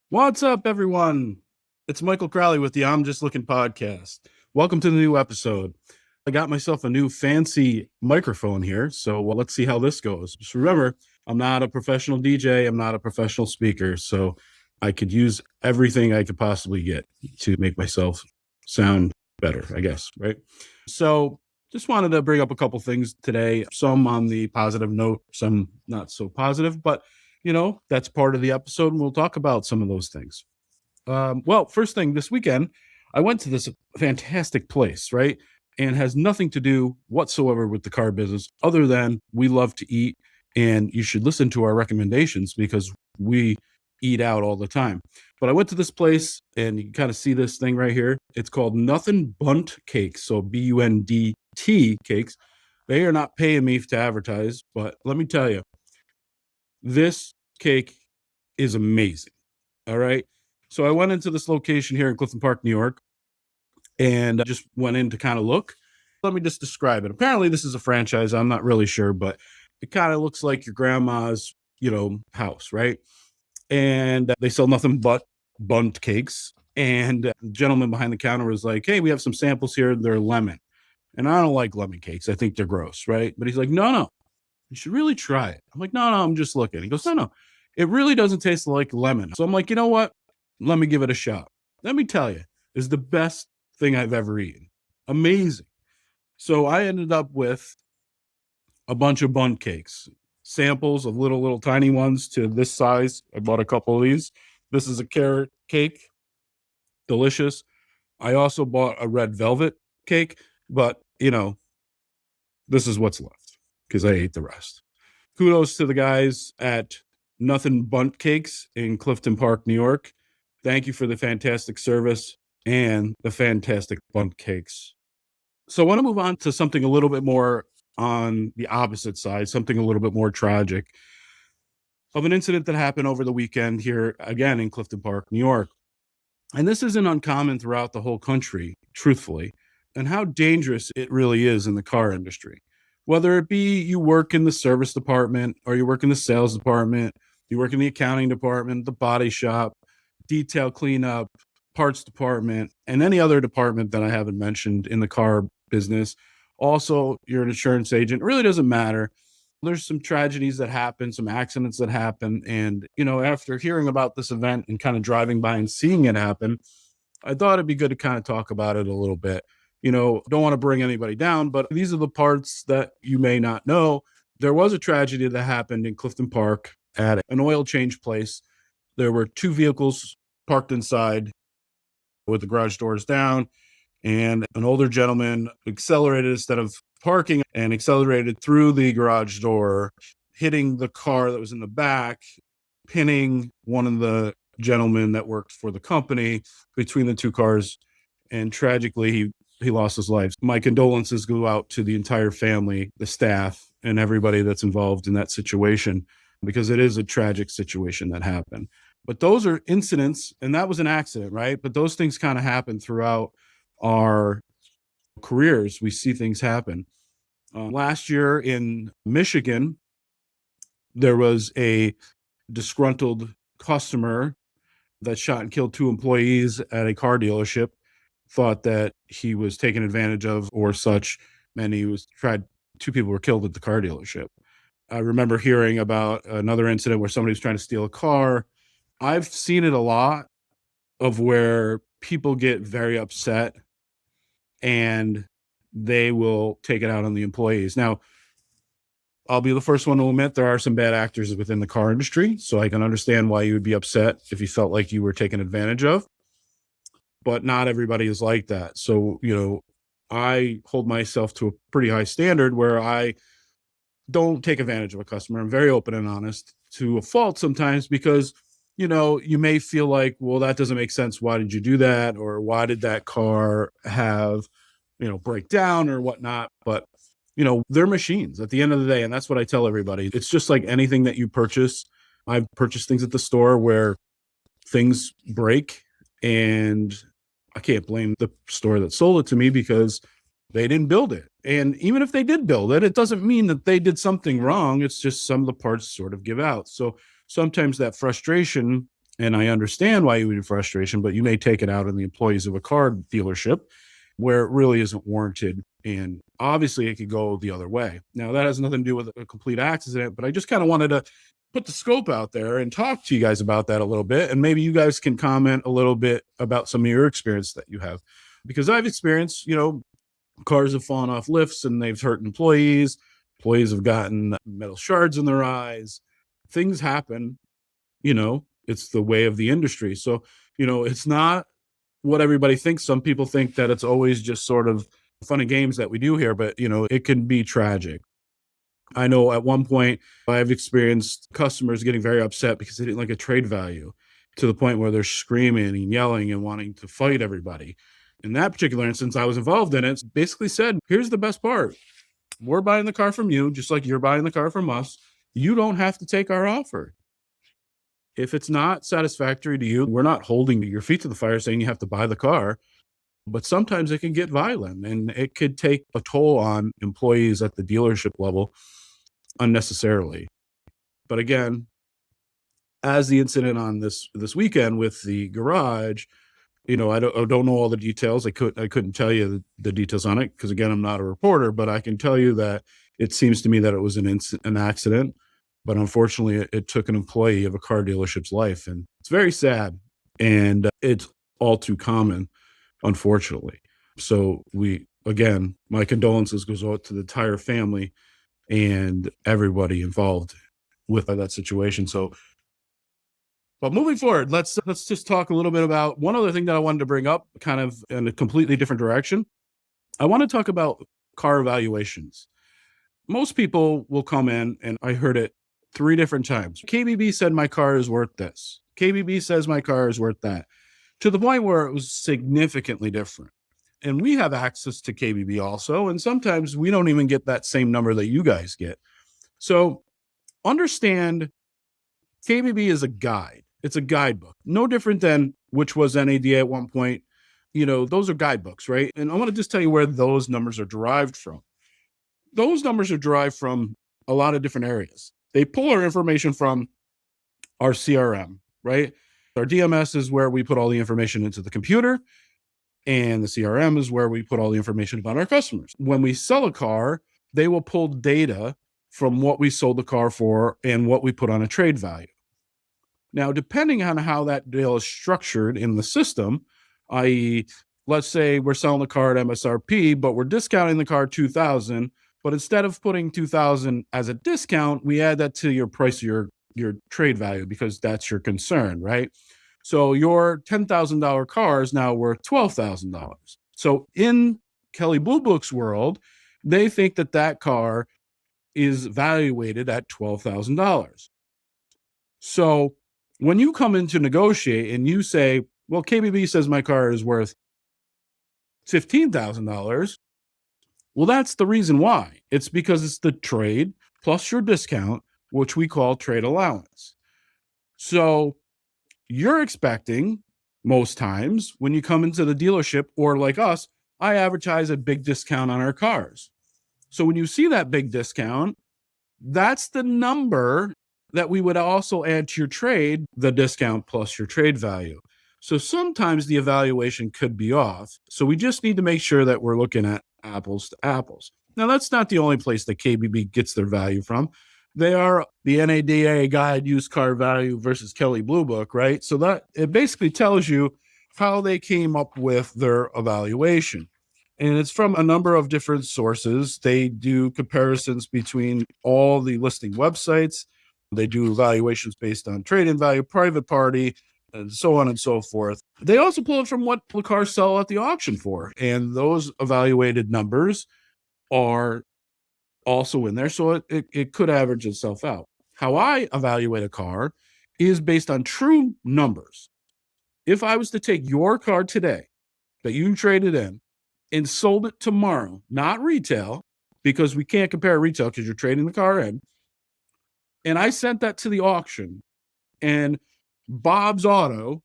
What's up, everyone? It's Michael Crowley with the I'm Just Looking podcast. Welcome to the new episode. I got myself a new fancy microphone here, so let's see how this goes. Just remember, I'm not a professional DJ, I'm not a professional speaker, so I could use everything I could possibly get to make myself sound better, I guess, right? So, just wanted to bring up a couple things today, some on the positive note, some not so positive, but that's part of the episode, and we'll talk about some of those things. Well, first thing this weekend, I went to this fantastic place, right? And has nothing to do whatsoever with the car business, other than we love to eat, and you should listen to our recommendations because we eat out all the time. But I went to this place, and you can kind of see this thing right here. It's called Nothing Bunt Cakes, so BUNDT cakes. They are not paying me to advertise, but let me tell you, this cake is amazing. All right. So I went into this location here in Clifton Park, New York, and just went in to kind of look. Let me just describe it. Apparently, this is a franchise. I'm not really sure, but it kind of looks like your grandma's, house, right? And they sell nothing but bunt cakes. And the gentleman behind the counter was like, "Hey, we have some samples here. They're lemon." And I don't like lemon cakes. I think they're gross, right? But he's like, "No, no, you should really try it." I'm like, "No, no, I'm just looking." He goes, "No, no, it really doesn't taste like lemon." So I'm like, "You know what? Let me give it a shot." Let me tell you, it's the best thing I've ever eaten. Amazing. So I ended up with a bunch of bun cakes, samples of little tiny ones to this size. I bought a couple of these. This is a carrot cake, delicious. I also bought a red velvet cake, but this is what's left because I ate the rest. Kudos to the guys at Nothing Bunt Cakes in Clifton Park, New York. Thank you for the fantastic service and the fantastic bunt cakes. So I want to move on to something a little bit more on the opposite side, something a little bit more tragic, of an incident that happened over the weekend here again in Clifton Park, New York. And this isn't uncommon throughout the whole country, truthfully, and how dangerous it really is in the car industry. Whether it be you work in the service department or you work in the sales department, you work in the accounting department, the body shop, detail cleanup, parts department, and any other department that I haven't mentioned in the car business. Also, you're an insurance agent. It really doesn't matter. There's some tragedies that happen, some accidents that happen. And, after hearing about this event and kind of driving by and seeing it happen, I thought it'd be good to kind of talk about it a little bit. Don't want to bring anybody down, but these are the parts that you may not know. There was a tragedy that happened in Clifton Park at an oil change place. There were two vehicles parked inside with the garage doors down, and an older gentleman accelerated instead of parking and accelerated through the garage door, hitting the car that was in the back, pinning one of the gentlemen that worked for the company between the two cars. And tragically, he lost his life. My condolences go out to the entire family, the staff, and everybody that's involved in that situation, because it is a tragic situation that happened. But those are incidents, and that was an accident, right? But those things kind of happen throughout our careers. We see things happen. Last year in Michigan, there was a disgruntled customer that shot and killed two employees at a car dealership, thought that he was taken advantage of or such, and two people were killed at the car dealership. I remember hearing about another incident where somebody was trying to steal a car. I've seen it a lot, of where people get very upset and they will take it out on the employees. Now, I'll be the first one to admit there are some bad actors within the car industry, so I can understand why you would be upset if you felt like you were taken advantage of, but not everybody is like that. So, I hold myself to a pretty high standard where I don't take advantage of a customer. I'm very open and honest, to a fault sometimes, because you may feel like, well, that doesn't make sense. Why did you do that? Or why did that car have, break down or whatnot? But they're machines at the end of the day. And that's what I tell everybody. It's just like anything that you purchase. I've purchased things at the store where things break, and I can't blame the store that sold it to me because they didn't build it. And even if they did build it, it doesn't mean that they did something wrong. It's just some of the parts sort of give out. So sometimes that frustration And I understand why you would have frustration, but you may take it out on the employees of a car dealership where it really isn't warranted. And obviously, it could go the other way. Now, that has nothing to do with a complete accident, but I just kind of wanted to put the scope out there and talk to you guys about that a little bit. And maybe you guys can comment a little bit about some of your experience that you have. Because I've experienced, cars have fallen off lifts and they've hurt employees. Employees have gotten metal shards in their eyes. Things happen, it's the way of the industry. So, it's not what everybody thinks. Some people think that it's always just sort of fun and games that we do here, but it can be tragic. I know at one point I've experienced customers getting very upset because they didn't like a trade value to the point where they're screaming and yelling and wanting to fight everybody. In that particular instance, I was involved in it. Basically said, here's the best part. We're buying the car from you, just like you're buying the car from us. You don't have to take our offer. If it's not satisfactory to you, we're not holding your feet to the fire saying you have to buy the car. But sometimes it can get violent and it could take a toll on employees at the dealership level unnecessarily. But again, as the incident on this weekend with the garage, I don't know all the details. I couldn't tell you the details on it because again, I'm not a reporter, but I can tell you that it seems to me that it was an accident, but unfortunately it took an employee of a car dealership's life, and it's very sad, and it's all too common, unfortunately. So my condolences goes out to the entire family and everybody involved with that situation. So, but moving forward, let's just talk a little bit about one other thing that I wanted to bring up, kind of in a completely different direction. I want to talk about car evaluations. Most people will come in, and I heard it 3 different times. KBB said my car is worth this. KBB says my car is worth that, to the point where it was significantly different. And we have access to KBB also, and sometimes we don't even get that same number that you guys get. So understand, KBB is a guide. It's a guidebook, no different than which was NADA at one point. Those are guidebooks, right? And I want to just tell you where those numbers are derived from. Those numbers are derived from a lot of different areas. They pull our information from our CRM, right? Our DMS is where we put all the information into the computer, and the CRM is where we put all the information about our customers. When we sell a car, they will pull data from what we sold the car for and what we put on a trade value. Now, depending on how that deal is structured in the system, i.e., let's say we're selling the car at MSRP, but we're discounting the car $2,000, but instead of putting $2,000 as a discount, we add that to your price of your trade value because that's your concern, right? So your $10,000 car is now worth $12,000. So in Kelley Blue Book's world, they think that car is valuated at $12,000. So when you come in to negotiate and you say, well, KBB says my car is worth $15,000, well, that's the reason why. It's because it's the trade plus your discount, which we call trade allowance. So you're expecting, most times when you come into the dealership, or like us, I advertise a big discount on our cars. So when you see that big discount, that's the number that we would also add to your trade, the discount plus your trade value. So sometimes the evaluation could be off. So we just need to make sure that we're looking at apples to apples. Now, that's not the only place that KBB gets their value from. They are the NADA Guide Used Car Value versus Kelley Blue Book, right? So that it basically tells you how they came up with their evaluation. And it's from a number of different sources. They do comparisons between all the listing websites. They do evaluations based on trade-in value, private party, and so on and so forth. They also pull it from what the cars sell at the auction for. And those evaluated numbers are also in there. So it could average itself out. How I evaluate a car is based on true numbers. If I was to take your car today that you traded in and sold it tomorrow, not retail, because we can't compare retail because you're trading the car in, and I sent that to the auction, and Bob's Auto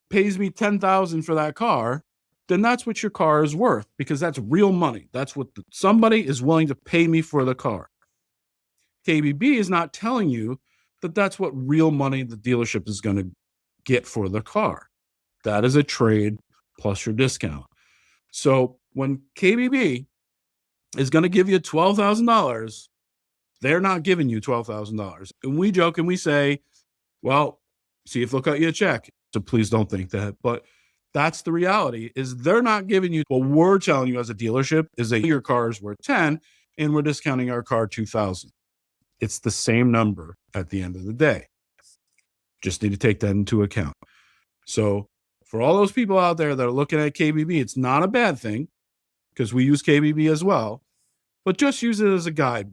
pays me $10,000 for that car, then that's what your car is worth, because that's real money. That's what somebody is willing to pay me for the car. KBB is not telling you that that's what real money the dealership is going to get for the car. That is a trade plus your discount. So when KBB is going to give you $12,000, they're not giving you $12,000. And we joke and we say, well, see if they'll cut you a check. So please don't think that. But that's the reality, is they're not giving you what we're telling you as a dealership is that your car is worth 10 and we're discounting our car 2,000. It's the same number at the end of the day. Just need to take that into account. So for all those people out there that are looking at KBB, it's not a bad thing because we use KBB as well, but just use it as a guide.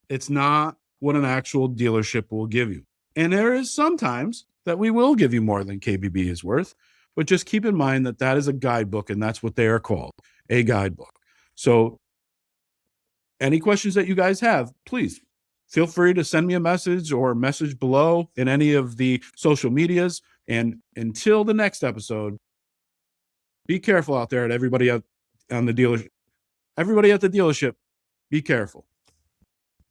It's not what an actual dealership will give you. And there is sometimes that we will give you more than KBB is worth, but just keep in mind that that is a guidebook and that's what they are called, a guidebook. So any questions that you guys have, please feel free to send me a message or message below in any of the social medias. And until the next episode, be careful out there at everybody at the dealership. Be careful.